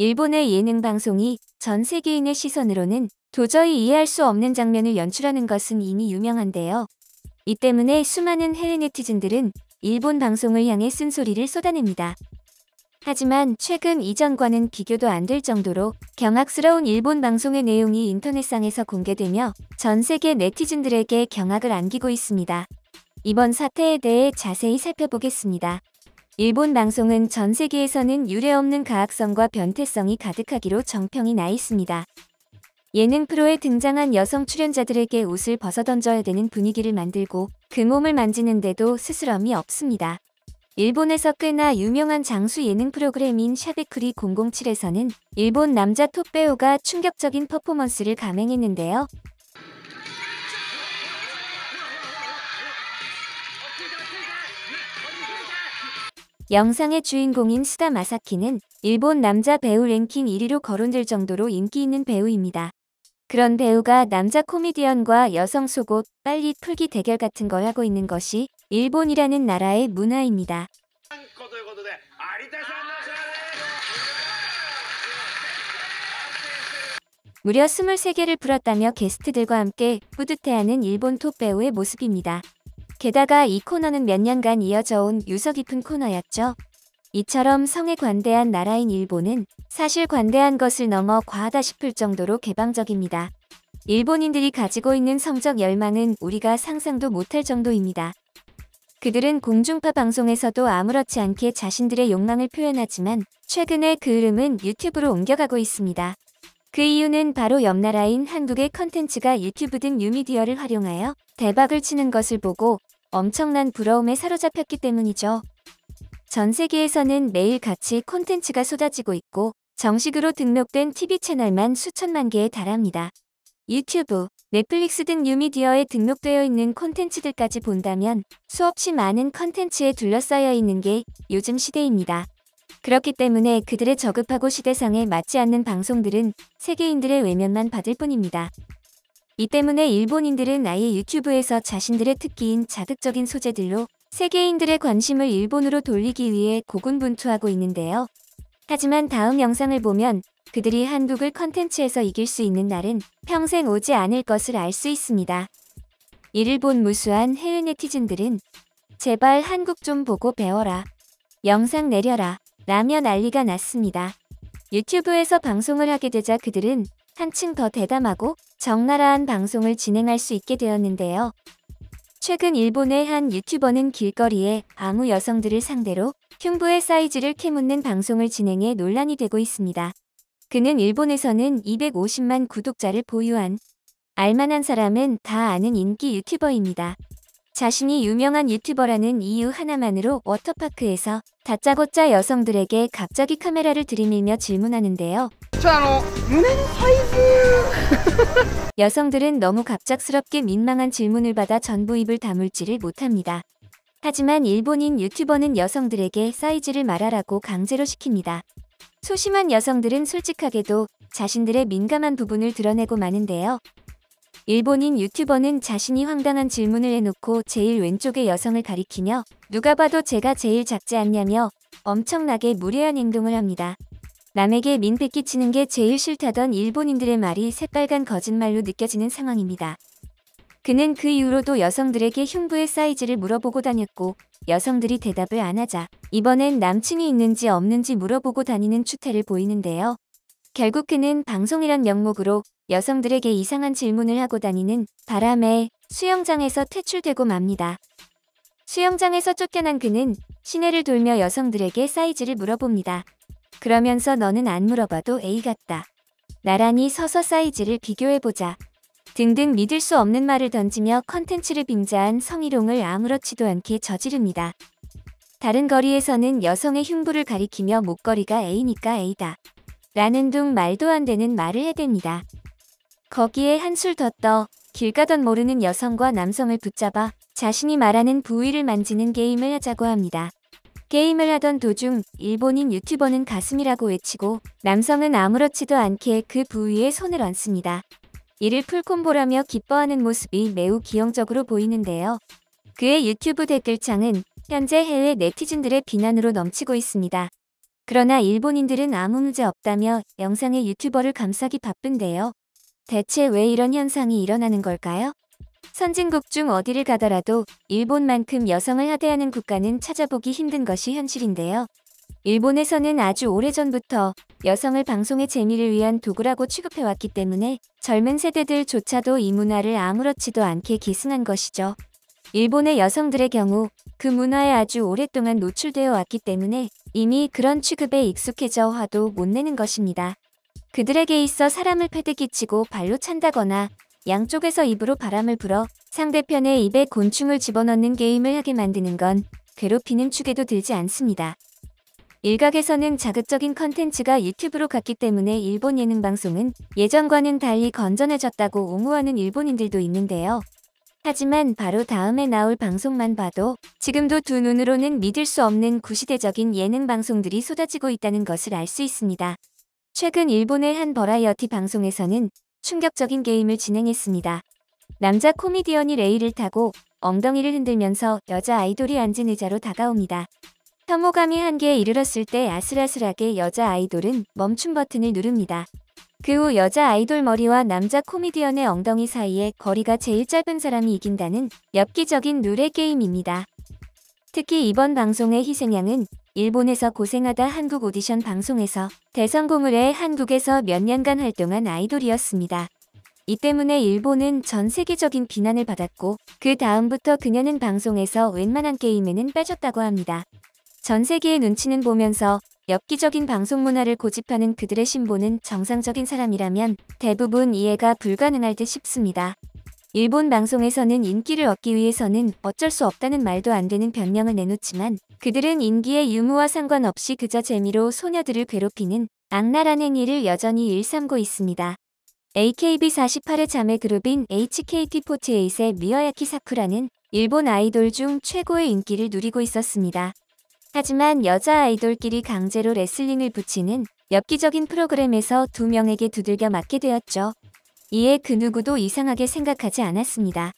일본의 예능 방송이 전 세계인의 시선으로는 도저히 이해할 수 없는 장면을 연출하는 것은 이미 유명한데요. 이 때문에 수많은 해외 네티즌들은 일본 방송을 향해 쓴소리를 쏟아냅니다. 하지만 최근 이전과는 비교도 안 될 정도로 경악스러운 일본 방송의 내용이 인터넷상에서 공개되며 전 세계 네티즌들에게 경악을 안기고 있습니다. 이번 사태에 대해 자세히 살펴보겠습니다. 일본 방송은 전 세계에서는 유례없는 가학성과 변태성이 가득하기로 정평이 나 있습니다. 예능 프로에 등장한 여성 출연자들에게 옷을 벗어던져야 되는 분위기를 만들고 그 몸을 만지는데도 스스럼이 없습니다. 일본에서 꽤나 유명한 장수 예능 프로그램인 샤베쿠리 007에서는 일본 남자 톱 배우가 충격적인 퍼포먼스를 감행했는데요. 영상의 주인공인 스다 마사키는 일본 남자 배우 랭킹 1위로 거론될 정도로 인기 있는 배우입니다. 그런 배우가 남자 코미디언과 여성 속옷 빨리 풀기 대결 같은 걸 하고 있는 것이 일본이라는 나라의 문화입니다. 무려 23개를 풀었다며 게스트들과 함께 뿌듯해하는 일본 톱 배우의 모습입니다. 게다가 이 코너는 몇 년간 이어져 온 유서 깊은 코너였죠. 이처럼 성에 관대한 나라인 일본은 사실 관대한 것을 넘어 과하다 싶을 정도로 개방적입니다. 일본인들이 가지고 있는 성적 열망은 우리가 상상도 못할 정도입니다. 그들은 공중파 방송에서도 아무렇지 않게 자신들의 욕망을 표현하지만 최근에 그 흐름은 유튜브로 옮겨가고 있습니다. 그 이유는 바로 옆 나라인 한국의 컨텐츠가 유튜브 등 뉴미디어를 활용하여 대박을 치는 것을 보고 엄청난 부러움에 사로잡혔기 때문이죠. 전 세계에서는 매일같이 콘텐츠가 쏟아지고 있고 정식으로 등록된 TV 채널만 수천만 개에 달합니다. 유튜브, 넷플릭스 등 뉴미디어에 등록되어 있는 콘텐츠들까지 본다면 수없이 많은 콘텐츠에 둘러싸여 있는 게 요즘 시대입니다. 그렇기 때문에 그들의 저급하고 시대상에 맞지 않는 방송들은 세계인들의 외면만 받을 뿐입니다. 이 때문에 일본인들은 아예 유튜브에서 자신들의 특기인 자극적인 소재들로 세계인들의 관심을 일본으로 돌리기 위해 고군분투하고 있는데요. 하지만 다음 영상을 보면 그들이 한국을 컨텐츠에서 이길 수 있는 날은 평생 오지 않을 것을 알 수 있습니다. 이를 본 무수한 해외 네티즌들은 제발 한국 좀 보고 배워라. 영상 내려라. 라며 난리가 났습니다. 유튜브에서 방송을 하게 되자 그들은 한층 더 대담하고 적나라한 방송을 진행할 수 있게 되었는데요. 최근 일본의 한 유튜버는 길거리에 아무 여성들을 상대로 흉부의 사이즈를 캐묻는 방송을 진행해 논란이 되고 있습니다. 그는 일본에서는 250만 구독자를 보유한 알만한 사람은 다 아는 인기 유튜버입니다. 자신이 유명한 유튜버라는 이유 하나만으로 워터파크에서 다짜고짜 여성들에게 갑자기 카메라를 들이밀며 질문하는데요. 여성들은 너무 갑작스럽게 민망한 질문을 받아 전부 입을 다물지를 못합니다. 하지만 일본인 유튜버는 여성들에게 사이즈를 말하라고 강제로 시킵니다. 소심한 여성들은 솔직하게도 자신들의 민감한 부분을 드러내고 마는데요. 일본인 유튜버는 자신이 황당한 질문을 해놓고 제일 왼쪽의 여성을 가리키며 누가 봐도 제가 제일 작지 않냐며 엄청나게 무례한 행동을 합니다. 남에게 민폐 끼치는 게 제일 싫다던 일본인들의 말이 새빨간 거짓말로 느껴지는 상황입니다. 그는 그 이후로도 여성들에게 흉부의 사이즈를 물어보고 다녔고 여성들이 대답을 안 하자 이번엔 남친이 있는지 없는지 물어보고 다니는 추태를 보이는데요. 결국 그는 방송이란 명목으로 여성들에게 이상한 질문을 하고 다니는 바람에 수영장에서 퇴출되고 맙니다. 수영장에서 쫓겨난 그는 시내를 돌며 여성들에게 사이즈를 물어봅니다. 그러면서 너는 안 물어봐도 A 같다. 나란히 서서 사이즈를 비교해보자. 등등 믿을 수 없는 말을 던지며 컨텐츠를 빙자한 성희롱을 아무렇지도 않게 저지릅니다. 다른 거리에서는 여성의 흉부를 가리키며 목걸이가 A니까 A다. 라는 둥 말도 안 되는 말을 해댑니다. 거기에 한술 더 떠 길 가던 모르는 여성과 남성을 붙잡아 자신이 말하는 부위를 만지는 게임을 하자고 합니다. 게임을 하던 도중 일본인 유튜버는 가슴이라고 외치고 남성은 아무렇지도 않게 그 부위에 손을 얹습니다. 이를 풀콤보라며 기뻐하는 모습이 매우 기형적으로 보이는데요. 그의 유튜브 댓글창은 현재 해외 네티즌들의 비난으로 넘치고 있습니다. 그러나 일본인들은 아무 문제 없다며 영상의 유튜버를 감싸기 바쁜데요. 대체 왜 이런 현상이 일어나는 걸까요? 선진국 중 어디를 가더라도 일본만큼 여성을 하대하는 국가는 찾아보기 힘든 것이 현실인데요. 일본에서는 아주 오래전부터 여성을 방송의 재미를 위한 도구라고 취급해왔기 때문에 젊은 세대들조차도 이 문화를 아무렇지도 않게 계승한 것이죠. 일본의 여성들의 경우 그 문화에 아주 오랫동안 노출되어 왔기 때문에 이미 그런 취급에 익숙해져 화도 못 내는 것입니다. 그들에게 있어 사람을 패드끼치고 발로 찬다거나 양쪽에서 입으로 바람을 불어 상대편의 입에 곤충을 집어넣는 게임을 하게 만드는 건 괴롭히는 축에도 들지 않습니다. 일각에서는 자극적인 컨텐츠가 유튜브로 갔기 때문에 일본 예능 방송은 예전과는 달리 건전해졌다고 옹호하는 일본인들도 있는데요. 하지만 바로 다음에 나올 방송만 봐도 지금도 두 눈으로는 믿을 수 없는 구시대적인 예능 방송들이 쏟아지고 있다는 것을 알 수 있습니다. 최근 일본의 한 버라이어티 방송에서는 충격적인 게임을 진행했습니다. 남자 코미디언이 레일을 타고 엉덩이를 흔들면서 여자 아이돌이 앉은 의자로 다가옵니다. 혐오감이 한계에 이르렀을 때 아슬아슬하게 여자 아이돌은 멈춤 버튼을 누릅니다. 그 후 여자 아이돌 머리와 남자 코미디언의 엉덩이 사이에 거리가 제일 짧은 사람이 이긴다는 엽기적인 룰의 게임입니다. 특히 이번 방송의 희생양은 일본에서 고생하다 한국 오디션 방송에서 대성공을 해 한국에서 몇 년간 활동한 아이돌이었습니다. 이 때문에 일본은 전 세계적인 비난을 받았고 그 다음부터 그녀는 방송에서 웬만한 게임에는 빠졌다고 합니다. 전 세계의 눈치는 보면서 엽기적인 방송 문화를 고집하는 그들의 신보는 정상적인 사람이라면 대부분 이해가 불가능할 듯 싶습니다. 일본 방송에서는 인기를 얻기 위해서는 어쩔 수 없다는 말도 안 되는 변명을 내놓지만 그들은 인기의 유무와 상관없이 그저 재미로 소녀들을 괴롭히는 악랄한 행위를 여전히 일삼고 있습니다. AKB48의 자매 그룹인 HKT48의 미와야키 사쿠라는 일본 아이돌 중 최고의 인기를 누리고 있었습니다. 하지만 여자 아이돌끼리 강제로 레슬링을 붙이는 엽기적인 프로그램에서 두 명에게 두들겨 맞게 되었죠. 이에 그 누구도 이상하게 생각하지 않았습니다.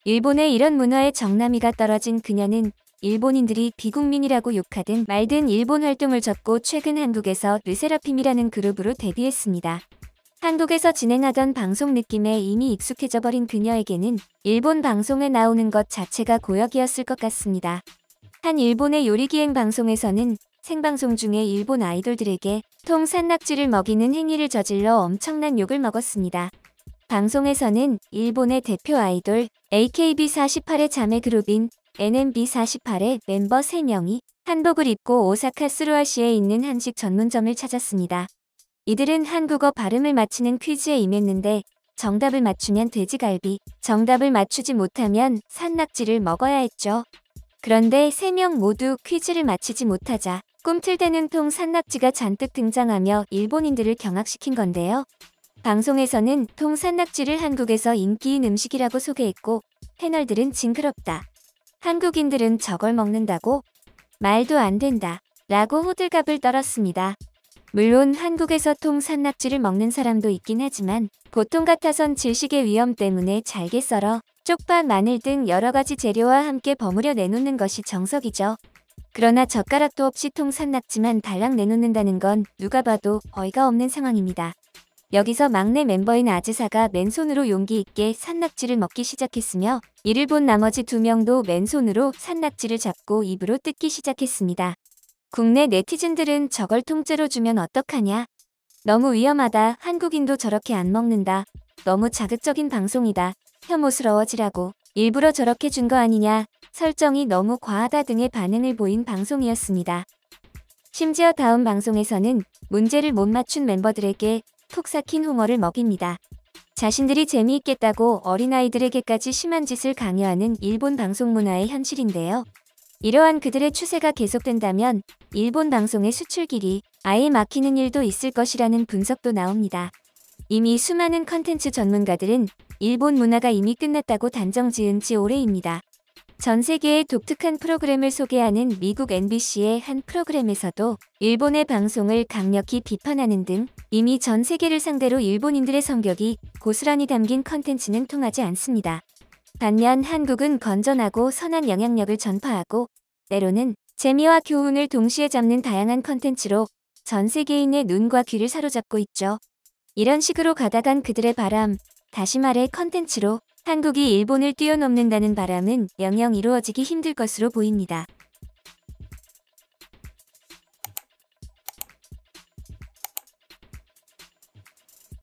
일본의 이런 문화에 정남이가 떨어진 그녀는 일본인들이 비국민이라고 욕하든 말든 일본 활동을 접고 최근 한국에서 르세라핌이라는 그룹으로 데뷔했습니다. 한국에서 진행하던 방송 느낌에 이미 익숙해져 버린 그녀에게는 일본 방송에 나오는 것 자체가 고역이었을 것 같습니다. 한 일본의 요리기행 방송에서는 생방송 중에 일본 아이돌들에게 통 산낙지를 먹이는 행위를 저질러 엄청난 욕을 먹었습니다. 방송에서는 일본의 대표 아이돌 AKB48의 자매 그룹인 NMB48의 멤버 3명이 한복을 입고 오사카 스루아시에 있는 한식 전문점을 찾았습니다. 이들은 한국어 발음을 맞히는 퀴즈에 임했는데 정답을 맞추면 돼지갈비, 정답을 맞추지 못하면 산낙지를 먹어야 했죠. 그런데 3명 모두 퀴즈를 맞히지 못하자 꿈틀대는 통 산낙지가 잔뜩 등장하며 일본인들을 경악시킨 건데요. 방송에서는 통 산낙지를 한국에서 인기인 음식이라고 소개했고 패널들은 징그럽다. 한국인들은 저걸 먹는다고? 말도 안 된다. 라고 호들갑을 떨었습니다. 물론 한국에서 통 산낙지를 먹는 사람도 있긴 하지만 보통 같아선 질식의 위험 때문에 잘게 썰어 쪽파, 마늘 등 여러 가지 재료와 함께 버무려 내놓는 것이 정석이죠. 그러나 젓가락도 없이 통 산낙지만 달랑 내놓는다는 건 누가 봐도 어이가 없는 상황입니다. 여기서 막내 멤버인 아즈사가 맨손으로 용기 있게 산낙지를 먹기 시작했으며 이를 본 나머지 2명도 맨손으로 산낙지를 잡고 입으로 뜯기 시작했습니다. 국내 네티즌들은 저걸 통째로 주면 어떡하냐? 너무 위험하다. 한국인도 저렇게 안 먹는다. 너무 자극적인 방송이다. 혐오스러워지라고. 일부러 저렇게 준 거 아니냐. 설정이 너무 과하다 등의 반응을 보인 방송이었습니다. 심지어 다음 방송에서는 문제를 못 맞춘 멤버들에게 푹 삭힌 홍어를 먹입니다. 자신들이 재미있겠다고 어린아이들에게까지 심한 짓을 강요하는 일본 방송 문화의 현실인데요. 이러한 그들의 추세가 계속된다면 일본 방송의 수출길이 아예 막히는 일도 있을 것이라는 분석도 나옵니다. 이미 수많은 컨텐츠 전문가들은 일본 문화가 이미 끝났다고 단정 지은 지 오래입니다. 전 세계의 독특한 프로그램을 소개하는 미국 MBC의 한 프로그램에서도 일본의 방송을 강력히 비판하는 등 이미 전 세계를 상대로 일본인들의 성격이 고스란히 담긴 컨텐츠는 통하지 않습니다. 반면 한국은 건전하고 선한 영향력을 전파하고 때로는 재미와 교훈을 동시에 잡는 다양한 컨텐츠로 전 세계인의 눈과 귀를 사로잡고 있죠. 이런 식으로 가다간 그들의 바람, 다시 말해 컨텐츠로 한국이 일본을 뛰어넘는다는 바람은 영영 이루어지기 힘들 것으로 보입니다.